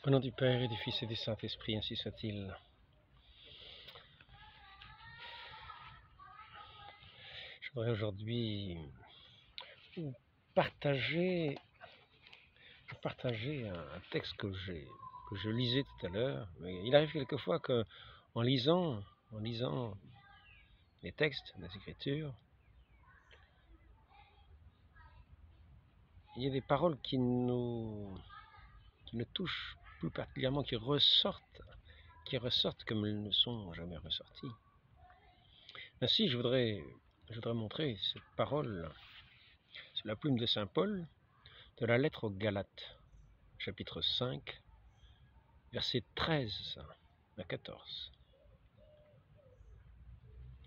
Au nom du Père et du Fils et du Saint-Esprit, ainsi soit-il. Je voudrais aujourd'hui partager un texte que je lisais tout à l'heure. Il arrive quelquefois que, en lisant les textes, les Écritures, il y a des paroles qui nous touchent plus particulièrement, qui ressortent comme elles ne sont jamais ressorties. Ainsi, je voudrais montrer cette parole sur la plume de Saint Paul, de la lettre aux Galates, chapitre 5, versets 13 à 14.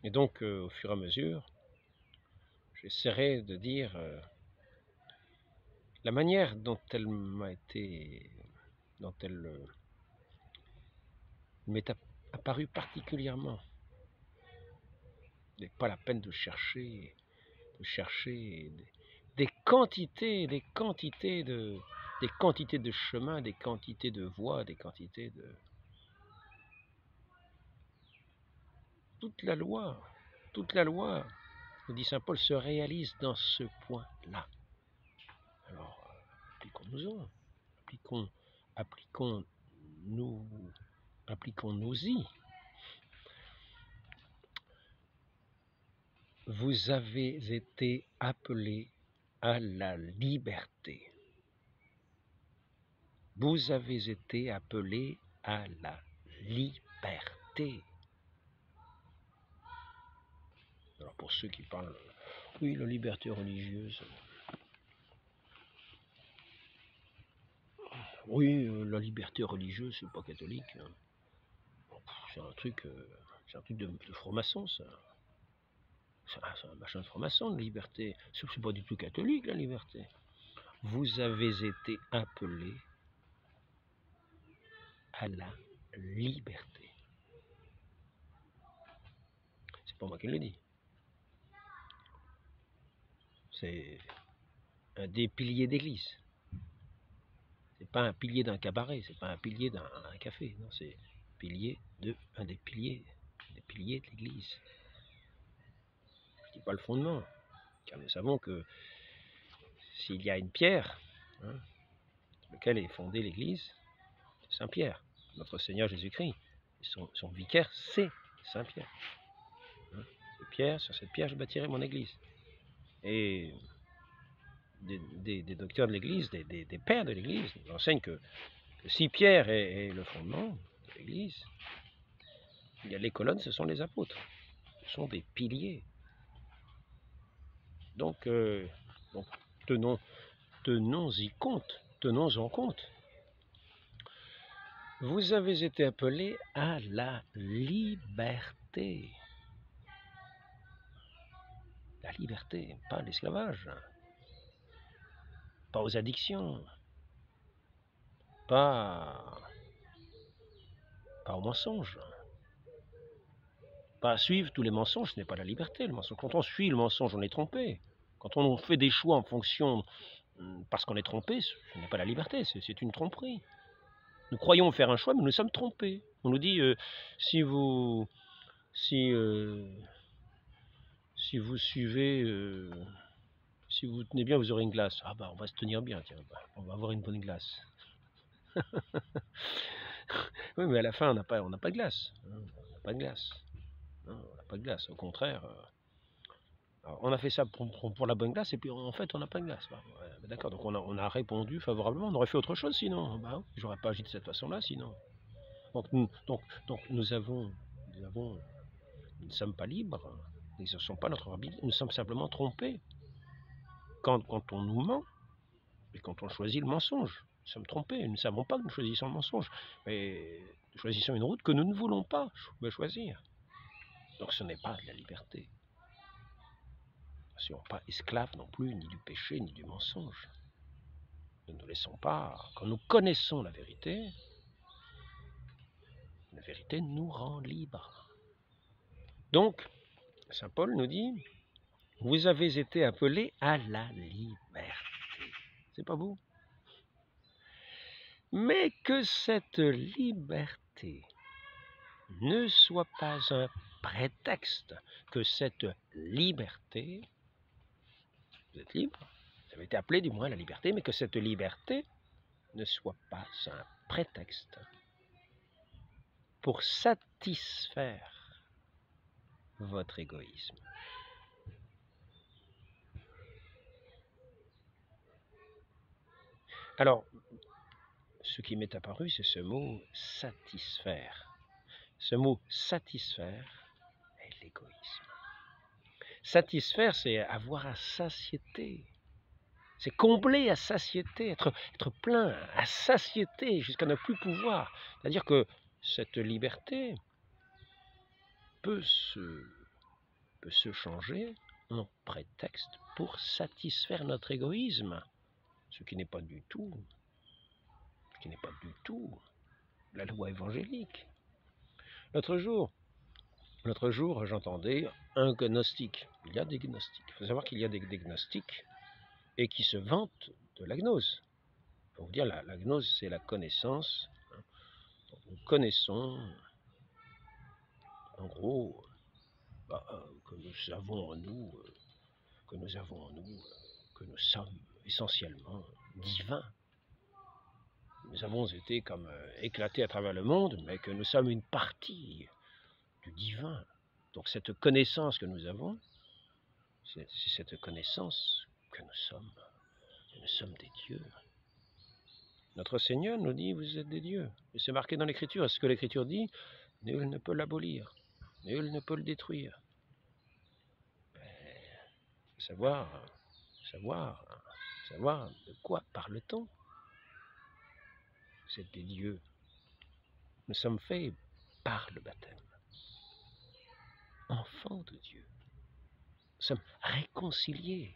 Et donc, au fur et à mesure, j'essaierai de dire la manière dont elle m'est apparue particulièrement. Il n'est pas la peine de chercher des quantités de chemins, des quantités de voies, des quantités de... Toute la loi, nous dit Saint Paul, se réalise dans ce point-là. Alors, appliquons-nous-y. Vous avez été appelés à la liberté. Vous avez été appelés à la liberté. Alors pour ceux qui parlent, oui, la liberté religieuse. Oui, la liberté religieuse, c'est pas catholique. Hein. C'est un truc de franc-maçon, ça. C'est un machin de franc-maçon, la liberté. C'est pas du tout catholique, la liberté. Vous avez été appelés à la liberté. C'est pas moi qui le dis. C'est un des piliers d'église. C'est pas un pilier d'un cabaret, c'est pas un pilier d'un café. Non, c'est un des piliers de l'église. Je dis pas le fondement, car nous savons que s'il y a une pierre, sur laquelle est fondée l'église, c'est Saint Pierre, notre Seigneur Jésus-Christ. Son vicaire, c'est Saint Pierre. Sur cette pierre, je bâtirai mon église. Et des docteurs de l'église, des pères de l'église, nous enseignent que si Pierre est le fondement de l'église, il y a les colonnes, ce sont les apôtres. Ce sont des piliers. Donc tenons-y compte, tenons en compte. Vous avez été appelés à la liberté. La liberté, pas l'esclavage. Pas aux addictions. Pas aux mensonges. Pas à suivre tous les mensonges, ce n'est pas la liberté, le mensonge. Quand on suit le mensonge, on est trompé. Quand on fait des choix en fonction, parce qu'on est trompé, ce n'est pas la liberté, c'est une tromperie. Nous croyons faire un choix, mais nous sommes trompés. On nous dit, si vous suivez, si vous tenez bien, vous aurez une glace. Ah bah on va se tenir bien, tiens, on va avoir une bonne glace. Oui, mais à la fin, on n'a pas de glace. On n'a pas de glace. Non, on n'a pas de glace. Au contraire, on a fait ça pour la bonne glace, et puis en fait, on n'a pas de glace. Bah, ouais, d'accord, donc on a répondu favorablement. On aurait fait autre chose sinon. Bah, j'aurais pas agi de cette façon-là sinon. Donc nous ne sommes pas libres. Nous ne sommes pas notre arbitre. Nous sommes simplement trompés. Quand on nous ment, et quand on choisit le mensonge, nous sommes trompés. Nous ne savons pas que nous choisissons le mensonge. Mais nous choisissons une route que nous ne voulons pas choisir. Donc ce n'est pas de la liberté. Nous ne sommes pas esclaves non plus, ni du péché, ni du mensonge. Nous ne laissons pas, quand nous connaissons la vérité nous rend libres. Donc, Saint Paul nous dit, vous avez été appelés à la liberté. C'est pas vous. mais que cette liberté ne soit pas un prétexte, que cette liberté, vous êtes libre, vous avez été appelé du moins à la liberté, mais que cette liberté ne soit pas un prétexte pour satisfaire votre égoïsme. Alors, ce qui m'est apparu, c'est ce mot satisfaire. Ce mot satisfaire est l'égoïsme. Satisfaire, c'est avoir à satiété. C'est combler à satiété, être plein à satiété jusqu'à ne plus pouvoir. C'est-à-dire que cette liberté peut se changer en prétexte pour satisfaire notre égoïsme, ce qui n'est pas du tout la loi évangélique. L'autre jour, j'entendais un gnostique. Il y a des gnostiques. Il faut savoir qu'il y a des gnostiques et qui se vantent de la gnose. Il faut vous dire, la gnose, c'est la connaissance. Nous connaissons, en gros, que nous avons en nous, que nous sommes essentiellement divins. Nous avons été comme éclatés à travers le monde, mais que nous sommes une partie du divin. Donc cette connaissance que nous avons, c'est cette connaissance que nous sommes des dieux. Notre Seigneur nous dit, vous êtes des dieux. Et c'est marqué dans l'Écriture. Ce que l'Écriture dit, nul ne peut l'abolir, nul ne peut le détruire. Savoir de quoi parle-t-on? Vous êtes des dieux. Nous sommes faits par le baptême. Enfants de Dieu. Nous sommes réconciliés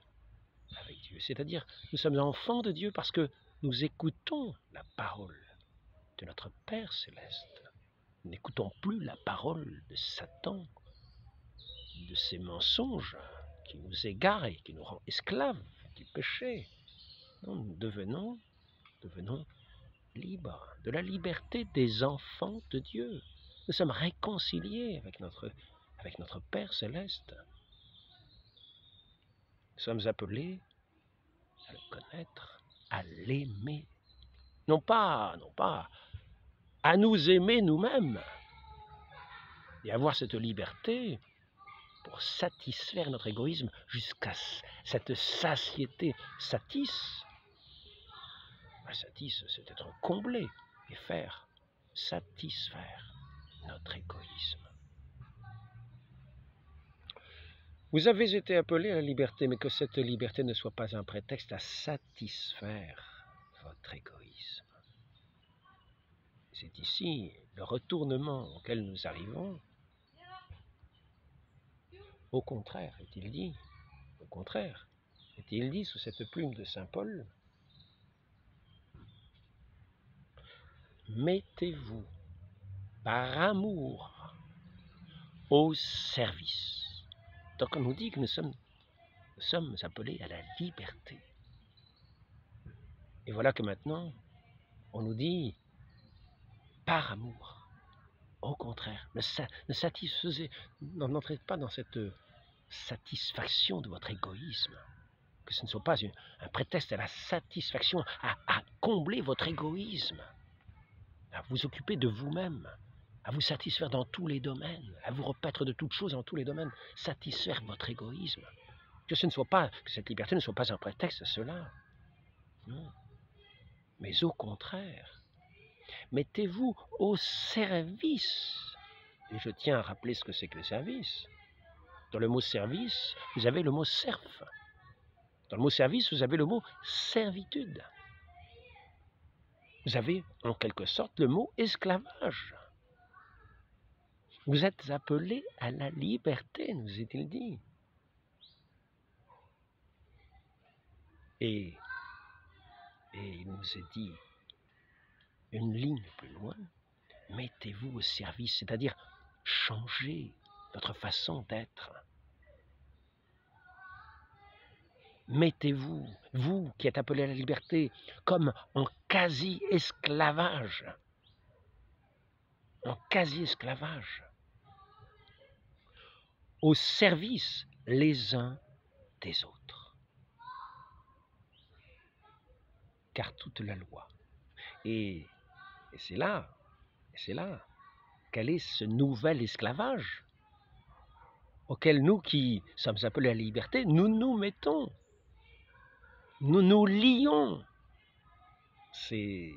avec Dieu. C'est-à-dire, nous sommes enfants de Dieu parce que nous écoutons la parole de notre Père céleste. Nous n'écoutons plus la parole de Satan, de ses mensonges qui nous égarent et qui nous rend esclaves du péché. Non, nous devenons libres, de la liberté des enfants de Dieu. Nous sommes réconciliés avec notre Père céleste. Nous sommes appelés à le connaître, à l'aimer. Non pas à nous aimer nous-mêmes et avoir cette liberté pour satisfaire notre égoïsme jusqu'à cette satiété. Satis, c'est être comblé et satisfaire notre égoïsme. Vous avez été appelés à la liberté, mais que cette liberté ne soit pas un prétexte à satisfaire votre égoïsme. C'est ici le retournement auquel nous arrivons. Au contraire, est-il dit, sous cette plume de saint Paul, mettez-vous par amour au service. Donc on nous dit que nous sommes appelés à la liberté. Et voilà que maintenant, on nous dit par amour. Au contraire, n'entrez pas dans cette satisfaction de votre égoïsme. Que ce ne soit pas un prétexte à la satisfaction, à combler votre égoïsme, à vous occuper de vous-même, à vous satisfaire dans tous les domaines, à vous repaître de toutes choses dans tous les domaines, satisfaire votre égoïsme. Que cette liberté ne soit pas un prétexte à cela. Non. Mais au contraire, mettez-vous au service. Et je tiens à rappeler ce que c'est que le service. Dans le mot service, vous avez le mot serf. Dans le mot service, vous avez le mot servitude. Vous avez en quelque sorte le mot esclavage. Vous êtes appelés à la liberté, nous est-il dit. Et il nous est dit une ligne plus loin, mettez-vous au service, c'est-à-dire changez votre façon d'être. mettez-vous, vous qui êtes appelés à la liberté, comme en quasi-esclavage, au service les uns des autres. Car toute la loi, et c'est là, quel est ce nouvel esclavage auquel nous qui sommes appelés à la liberté, nous nous mettons, nous nous lions. C'est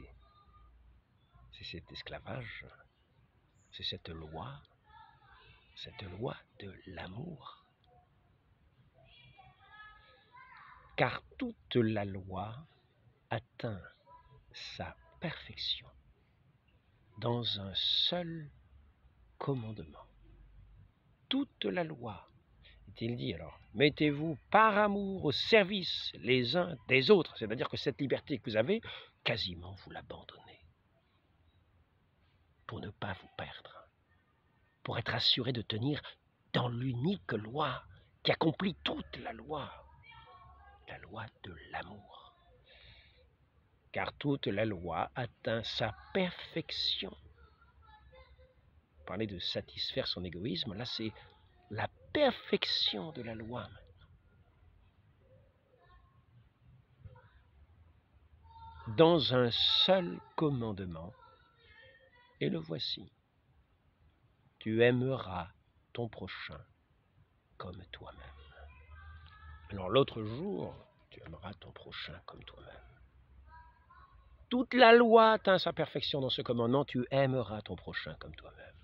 cet esclavage, c'est cette loi de l'amour. Car toute la loi atteint sa perfection dans un seul commandement. Toute la loi, est-il dit alors, mettez-vous par amour au service les uns des autres, c'est-à-dire que cette liberté que vous avez, quasiment vous l'abandonnez pour ne pas vous perdre, pour être assuré de tenir dans l'unique loi qui accomplit toute la loi de l'amour. Car toute la loi atteint sa perfection. Parler de satisfaire son égoïsme, là c'est la perfection de la loi maintenant. Dans un seul commandement, et le voici. Tu aimeras ton prochain comme toi-même. Alors l'autre jour, tu aimeras ton prochain comme toi-même. Toute la loi atteint sa perfection dans ce commandement, tu aimeras ton prochain comme toi-même.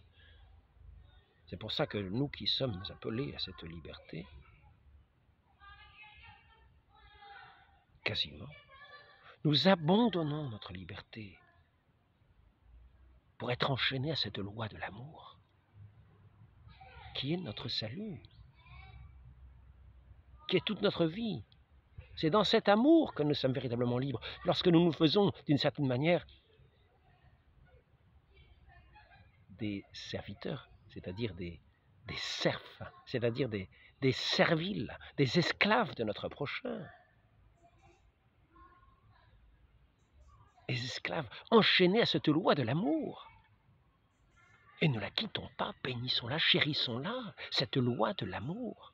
C'est pour ça que nous qui sommes appelés à cette liberté, quasiment, nous abandonnons notre liberté pour être enchaînés à cette loi de l'amour, qui est notre salut, qui est toute notre vie. C'est dans cet amour que nous sommes véritablement libres, lorsque nous nous faisons, d'une certaine manière, des serviteurs, c'est-à-dire des serfs, c'est-à-dire des serviles, des esclaves de notre prochain. Les esclaves enchaînés à cette loi de l'amour. Et ne la quittons pas, bénissons-la, chérissons-la, cette loi de l'amour.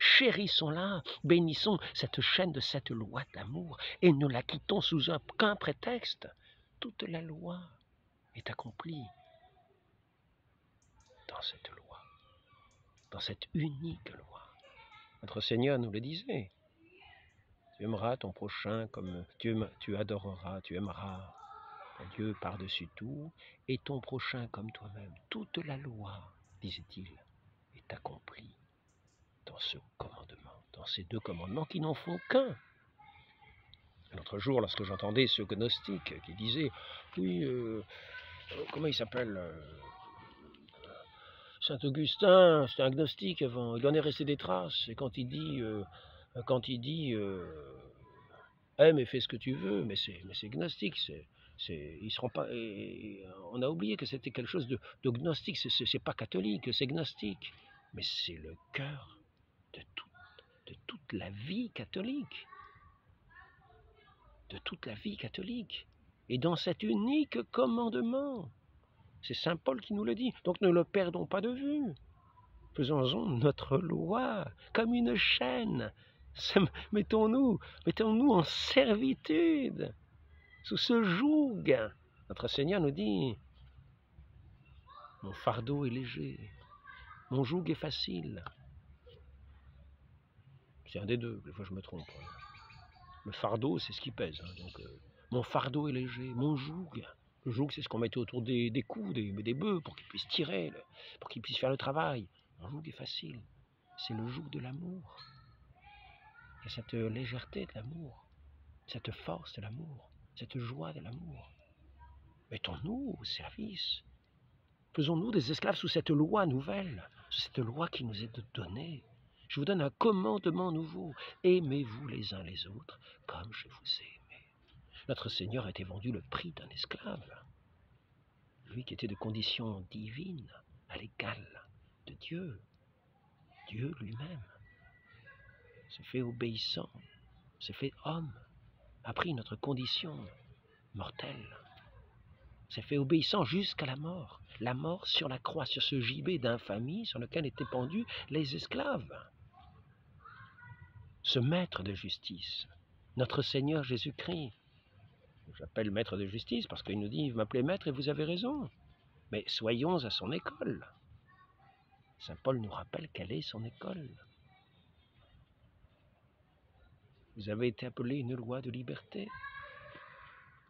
Chérissons-la, bénissons cette chaîne de cette loi d'amour, et ne la quittons sous aucun prétexte. Toute la loi est accomplie dans cette loi, dans cette unique loi. Notre Seigneur nous le disait. Tu aimeras ton prochain comme tu adoreras, tu aimeras Dieu par-dessus tout, et ton prochain comme toi-même. Toute la loi, disait-il, est accomplie dans ce commandement, dans ces deux commandements qui n'en font qu'un. L'autre jour, lorsque j'entendais ce gnostique qui disait, oui, comment il s'appelle Saint Augustin, c'était un gnostique avant, il en est resté des traces, et quand il dit mais fais ce que tu veux, mais c'est gnostique, il se rend pas, on a oublié que c'était quelque chose de gnostique, c'est pas catholique, c'est gnostique, mais c'est le cœur de toute la vie catholique, et dans cet unique commandement, c'est saint Paul qui nous le dit, donc ne le perdons pas de vue, faisons-en notre loi, comme une chaîne, mettons-nous en servitude, sous ce joug. Notre Seigneur nous dit, mon fardeau est léger, mon joug est facile. C'est un des deux, des fois je me trompe. Le fardeau, c'est ce qui pèse. Donc, mon fardeau est léger, mon joug. Le joug, c'est ce qu'on mettait autour des coups, des bœufs, pour qu'ils puissent tirer, pour qu'ils puissent faire le travail. Mon joug est facile. C'est le joug de l'amour. Il y a cette légèreté de l'amour, cette force de l'amour, cette joie de l'amour. Mettons-nous au service. Faisons-nous des esclaves sous cette loi nouvelle, sous cette loi qui nous est donnée. Je vous donne un commandement nouveau. Aimez-vous les uns les autres comme je vous ai aimé. Notre Seigneur a été vendu le prix d'un esclave. Lui qui était de condition divine, à l'égal de Dieu. Dieu lui-même se fait obéissant s'est fait homme, a pris notre condition mortelle, s'est fait obéissant jusqu'à la mort sur la croix, sur ce gibet d'infamie sur lequel étaient pendus les esclaves. Ce maître de justice, notre Seigneur Jésus-Christ, j'appelle maître de justice parce qu'il nous dit « m'appelez maître et vous avez raison ». Mais soyons à son école. Saint Paul nous rappelle quelle est son école. Vous avez été appelé une loi de liberté.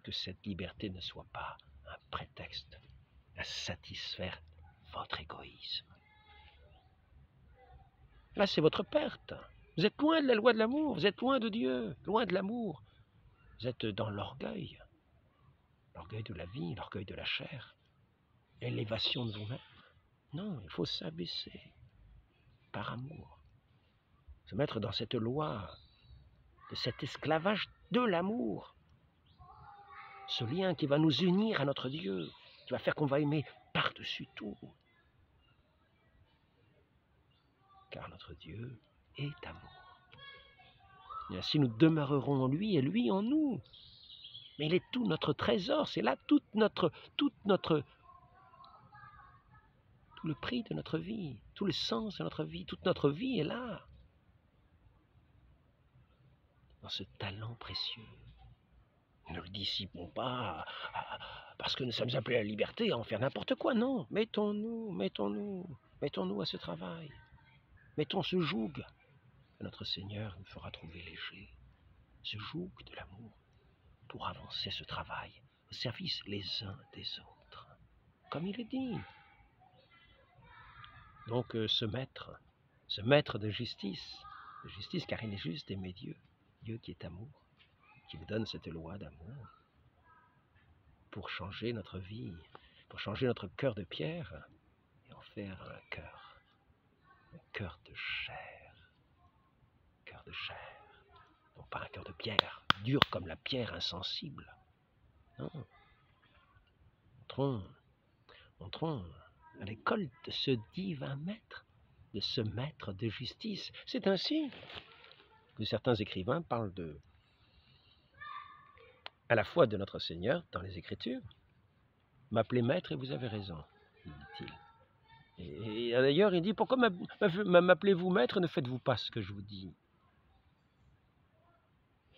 Que cette liberté ne soit pas un prétexte à satisfaire votre égoïsme. Là, c'est votre perte. Vous êtes loin de la loi de l'amour, vous êtes loin de Dieu, loin de l'amour. Vous êtes dans l'orgueil de la vie, l'orgueil de la chair, l'élévation de vous-même. Non, il faut s'abaisser par amour, se mettre dans cette loi de cet esclavage de l'amour, ce lien qui va nous unir à notre Dieu, qui va faire qu'on va aimer par-dessus tout. Car notre Dieu est amour. Et ainsi nous demeurerons en lui et lui en nous. Mais il est tout notre trésor, c'est là tout le prix de notre vie, tout le sens de notre vie, toute notre vie est là. Dans ce talent précieux. Ne le dissipons pas parce que nous sommes appelés à la liberté à en faire n'importe quoi, non. Mettons-nous à ce travail. Mettons ce joug que notre Seigneur nous fera trouver léger. Ce joug de l'amour pour avancer ce travail au service les uns des autres. Comme il est dit. Donc ce maître de justice car il est juste d'aimer Dieu, Dieu qui est amour, qui nous donne cette loi d'amour pour changer notre vie, pour changer notre cœur de pierre et en faire un cœur de chair, non pas un cœur de pierre, dur comme la pierre, insensible. Non. Entrons à l'école de ce divin maître, de ce maître de justice. C'est ainsi que certains écrivains parlent à la fois de notre Seigneur dans les Écritures. M'appelez maître et vous avez raison, dit-il. Et d'ailleurs, il dit, pourquoi m'appelez-vous maître, ne faites-vous pas ce que je vous dis?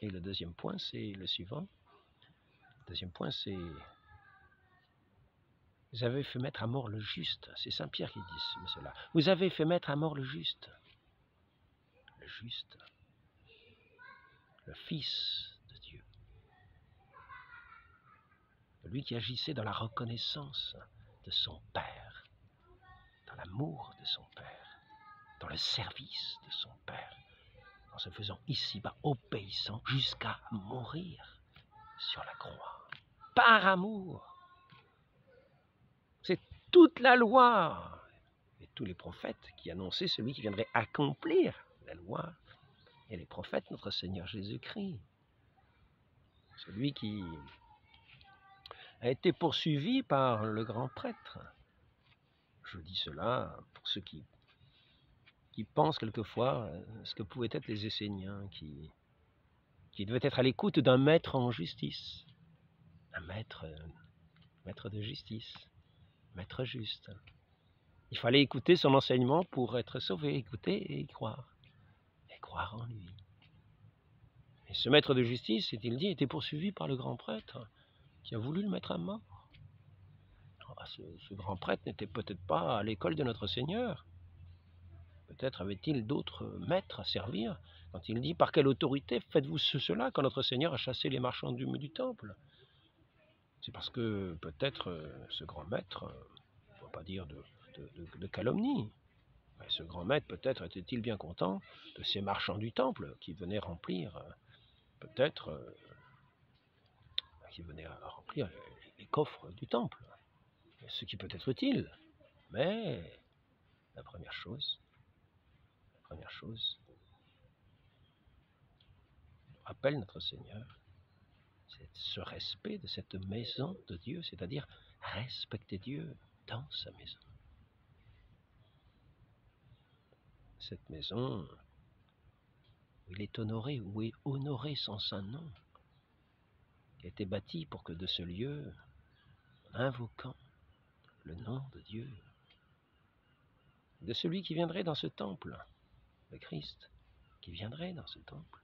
Et le deuxième point, c'est le suivant. Le deuxième point, c'est vous avez fait mettre à mort le juste. C'est Saint Pierre qui dit cela. Vous avez fait mettre à mort le juste. Le juste. Le Fils de Dieu. Lui qui agissait dans la reconnaissance de son Père, dans l'amour de son Père, dans le service de son Père, en se faisant ici-bas obéissant jusqu'à mourir sur la croix. Par amour. C'est toute la loi et tous les prophètes qui annonçaient celui qui viendrait accomplir la loi et les prophètes, notre Seigneur Jésus-Christ. Celui qui a été poursuivi par le grand prêtre. Je dis cela pour ceux qui pensent quelquefois ce que pouvaient être les Esséniens, qui devaient être à l'écoute d'un maître en justice, un maître de justice, maître juste. Il fallait écouter son enseignement pour être sauvé, écouter et croire en lui. Et ce maître de justice, est-il dit, était poursuivi par le grand prêtre qui a voulu le mettre à mort. Ce grand prêtre n'était peut-être pas à l'école de notre Seigneur. Peut-être avait-il d'autres maîtres à servir. Quand il dit « Par quelle autorité faites-vous cela quand notre Seigneur a chassé les marchands du temple ?» C'est parce que peut-être ce grand maître, on ne va pas dire de calomnie, mais ce grand maître peut-être était-il bien content de ces marchands du temple qui venaient remplir peut-être les coffres du temple. Ce qui peut être utile, mais la première chose, rappelle notre Seigneur, c'est ce respect de cette maison de Dieu, c'est-à-dire respecter Dieu dans sa maison. Cette maison où il est honoré, où est honoré son saint nom, qui a été bâti pour que de ce lieu, en invoquant le nom de Dieu, de celui qui viendrait dans ce temple, le Christ, qui viendrait dans ce temple.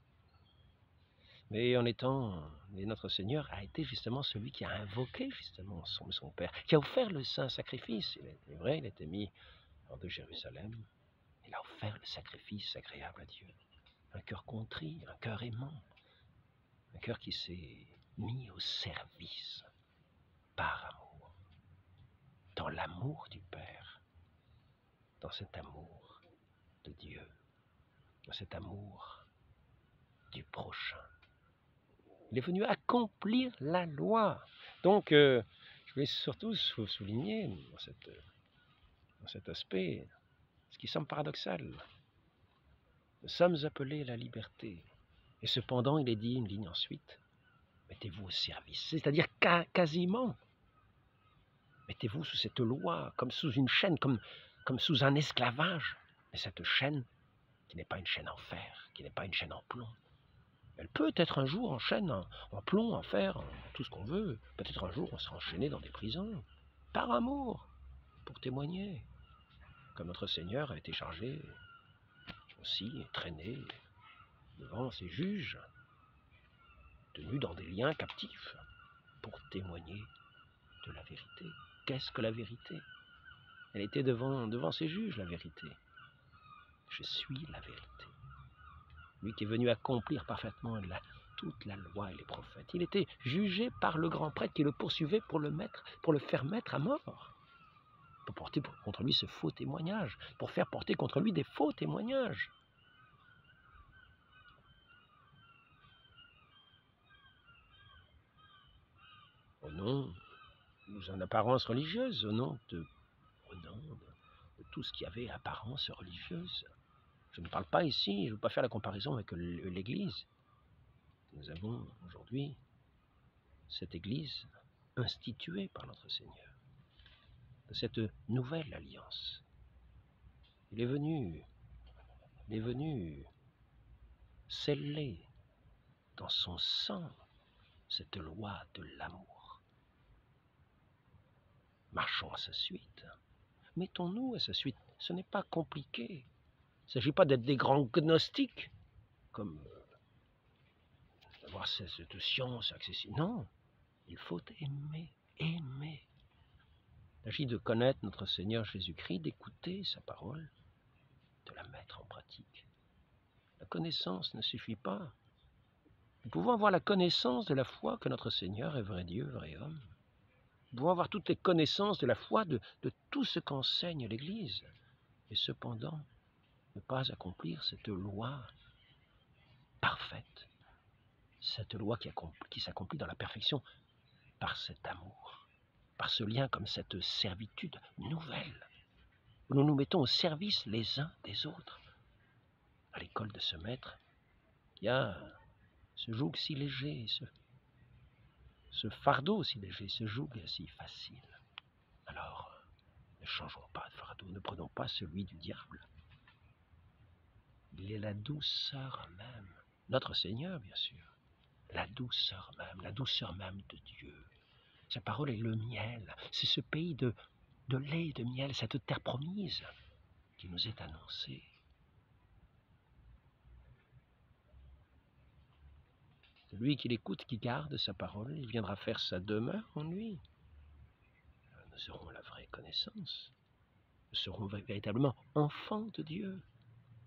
Mais notre Seigneur a été justement celui qui a invoqué justement son Père, qui a offert le saint sacrifice. Il est vrai, il a été mis hors de Jérusalem. Il a offert le sacrifice agréable à Dieu. Un cœur contrit, un cœur aimant, un cœur qui s'est mis au service par amour, dans l'amour du Père, dans cet amour de Dieu, dans cet amour du prochain. Il est venu accomplir la loi. Donc, je voulais surtout souligner dans cet aspect ce qui semble paradoxal. Nous sommes appelés à la liberté. Et cependant, il est dit une ligne ensuite, mettez-vous au service. C'est-à-dire quasiment, mettez-vous sous cette loi, comme sous une chaîne, comme sous un esclavage. Mais cette chaîne qui n'est pas une chaîne en fer, qui n'est pas une chaîne en plomb. Elle peut être un jour en chaîne, en plomb, en fer, en tout ce qu'on veut. Peut-être un jour on sera enchaîné dans des prisons, par amour, pour témoigner. Comme notre Seigneur a été chargé aussi et traîné devant ses juges, tenu dans des liens captifs, pour témoigner de la vérité. Qu'est-ce que la vérité? Elle était devant ses juges, la vérité. Je suis la vérité. Lui qui est venu accomplir parfaitement toute la loi et les prophètes. Il était jugé par le grand prêtre qui le poursuivait pour le faire mettre à mort. Pour porter contre lui ce faux témoignage, pour faire porter contre lui des faux témoignages. Au nom d'une apparence religieuse, au nom de tout ce qui avait apparence religieuse. Je ne parle pas ici, je ne veux pas faire la comparaison avec l'Église. Nous avons aujourd'hui cette Église instituée par notre Seigneur, de cette nouvelle alliance. Il est venu sceller dans son sang cette loi de l'amour. Marchons à sa suite. Mettons-nous à sa suite. Ce n'est pas compliqué. Il ne s'agit pas d'être des grands gnostiques, comme d'avoir cette science accessible. Non, il faut aimer. Il s'agit de connaître notre Seigneur Jésus-Christ, d'écouter sa parole, de la mettre en pratique. La connaissance ne suffit pas. Nous pouvons avoir la connaissance de la foi que notre Seigneur est vrai Dieu, vrai homme. Nous pouvons avoir toutes les connaissances de la foi, de tout ce qu'enseigne l'Église, et cependant ne pas accomplir cette loi parfaite, cette loi qui s'accomplit dans la perfection par cet amour, par ce lien comme cette servitude nouvelle, où nous nous mettons au service les uns des autres. À l'école de ce maître, il y a ce joug si léger, ce fardeau si léger, ce joug si facile. Alors, ne changeons pas de fardeau, ne prenons pas celui du diable. Il est la douceur même, notre Seigneur bien sûr, la douceur même de Dieu. Sa parole est le miel, c'est ce pays de lait et de miel, cette terre promise qui nous est annoncée. Celui qui l'écoute, qui garde sa parole, il viendra faire sa demeure en lui. Nous aurons la vraie connaissance. Nous serons véritablement enfants de Dieu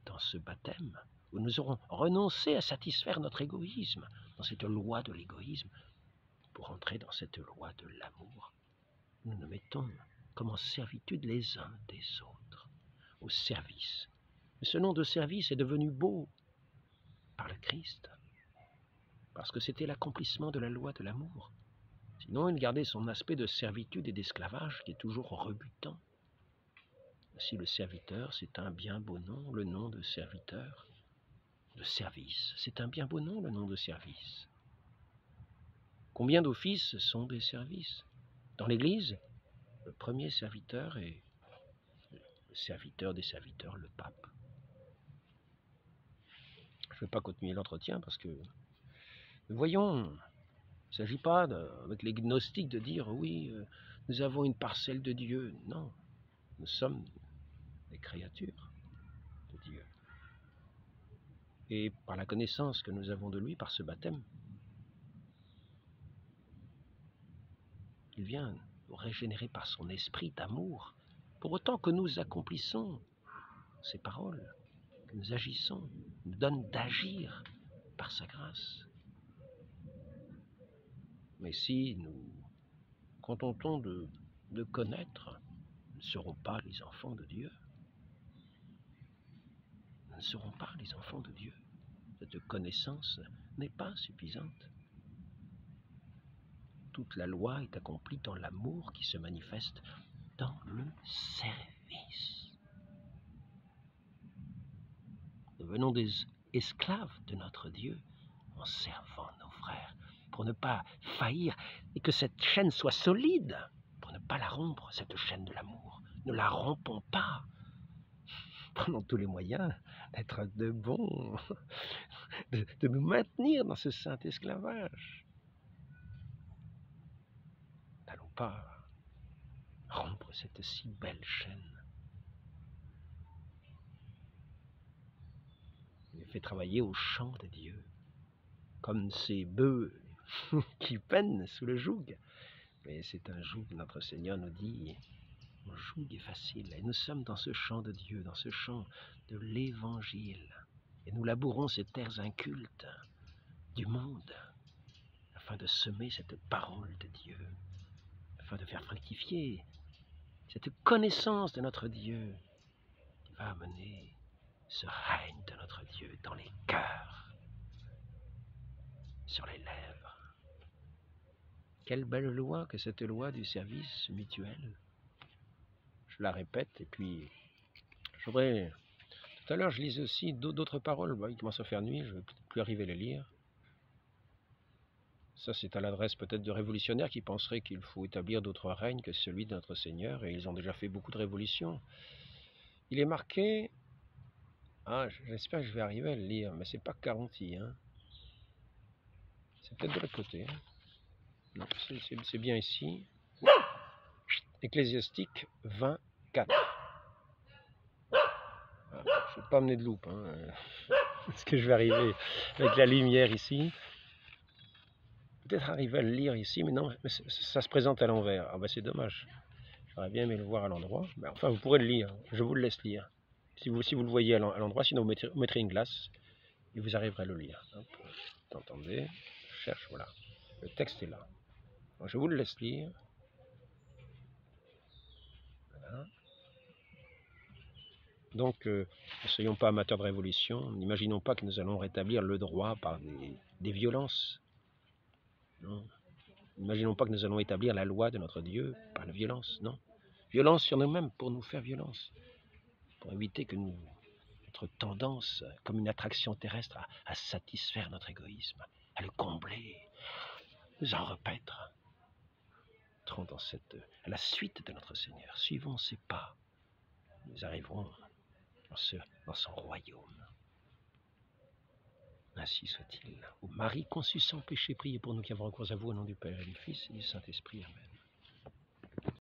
dans ce baptême, où nous aurons renoncé à satisfaire notre égoïsme, dans cette loi de l'égoïsme, pour entrer dans cette loi de l'amour. Nous nous mettons comme en servitude les uns des autres, au service. Mais ce nom de service est devenu beau par le Christ, parce que c'était l'accomplissement de la loi de l'amour. Sinon, il gardait son aspect de servitude et d'esclavage qui est toujours rebutant. Si le serviteur, c'est un bien beau nom, le nom de serviteur, de service, c'est un bien beau nom, le nom de service. Combien d'offices sont des services? Dans l'Église, le premier serviteur est le serviteur des serviteurs, le pape. je ne vais pas continuer l'entretien parce que, voyons, il ne s'agit pas, avec les gnostiques, de dire, oui, nous avons une parcelle de Dieu. Non, nous sommes des créatures de Dieu. Et par la connaissance que nous avons de lui, par ce baptême, il vient nous régénérer par son esprit d'amour, pour autant que nous accomplissons ses paroles, que nous agissons, nous donne d'agir par sa grâce. Mais si nous contentons de connaître, nous ne serons pas les enfants de Dieu. Nous ne serons pas les enfants de Dieu. Cette connaissance n'est pas suffisante. Toute la loi est accomplie dans l'amour qui se manifeste dans le service. Devenons des esclaves de notre Dieu en servant nos frères, pour ne pas faillir et que cette chaîne soit solide, pour ne pas la rompre, cette chaîne de l'amour. Ne la rompons pas. Prenons tous les moyens d'être de bons, de nous maintenir dans ce saint esclavage. N'allons pas rompre cette si belle chaîne. Il fait travailler au champ de Dieu, comme ces bœufs qui peinent sous le joug. Mais c'est un joug, notre Seigneur nous dit, mon joug est facile. Et nous sommes dans ce champ de Dieu, dans ce champ de l'Évangile. Et nous labourons ces terres incultes du monde, afin de semer cette parole de Dieu, afin de faire fructifier cette connaissance de notre Dieu qui va amener ce règne de notre Dieu dans les cœurs, sur les lèvres. Quelle belle loi que cette loi du service mutuel. Je la répète, et puis je voudrais... Tout à l'heure, je lisais aussi d'autres paroles. Il commence à faire nuit, je ne vais plus arriver à les lire. Ça, c'est à l'adresse peut-être de révolutionnaires qui penseraient qu'il faut établir d'autres règnes que celui de notre Seigneur, et ils ont déjà fait beaucoup de révolutions. Il est marqué... j'espère que je vais arriver à le lire, mais c'est pas garanti. C'est peut-être de l'autre côté. Non, c'est bien ici. Ecclésiastique 24. Je ne vais pas amener de loupe, parce que je vais arriver avec la lumière ici. Peut-être arriver à le lire ici, mais non, ça se présente à l'envers. C'est dommage. J'aurais bien aimé le voir à l'endroit. Enfin, vous pourrez le lire. Je vous le laisse lire. Si vous le voyez à l'endroit, sinon vous mettrez une glace et vous arriverez à le lire. Hop, vous entendez? Je cherche, voilà. Le texte est là. Alors, je vous le laisse lire. Voilà. Donc, ne soyons pas amateurs de révolution. N'imaginons pas que nous allons rétablir le droit par des violences. Non. N'imaginons pas que nous allons établir la loi de notre Dieu par la violence. Non. Violence sur nous-mêmes pour nous faire violence. Pour éviter que notre tendance, comme une attraction terrestre, à satisfaire notre égoïsme, à le combler, nous en repaître. Entrons à la suite de notre Seigneur. Suivons ses pas. Nous arriverons dans son royaume. Ainsi soit-il. Ô Marie conçue sans péché, priez pour nous qui avons recours à vous au nom du Père et du Fils et du Saint-Esprit. Amen.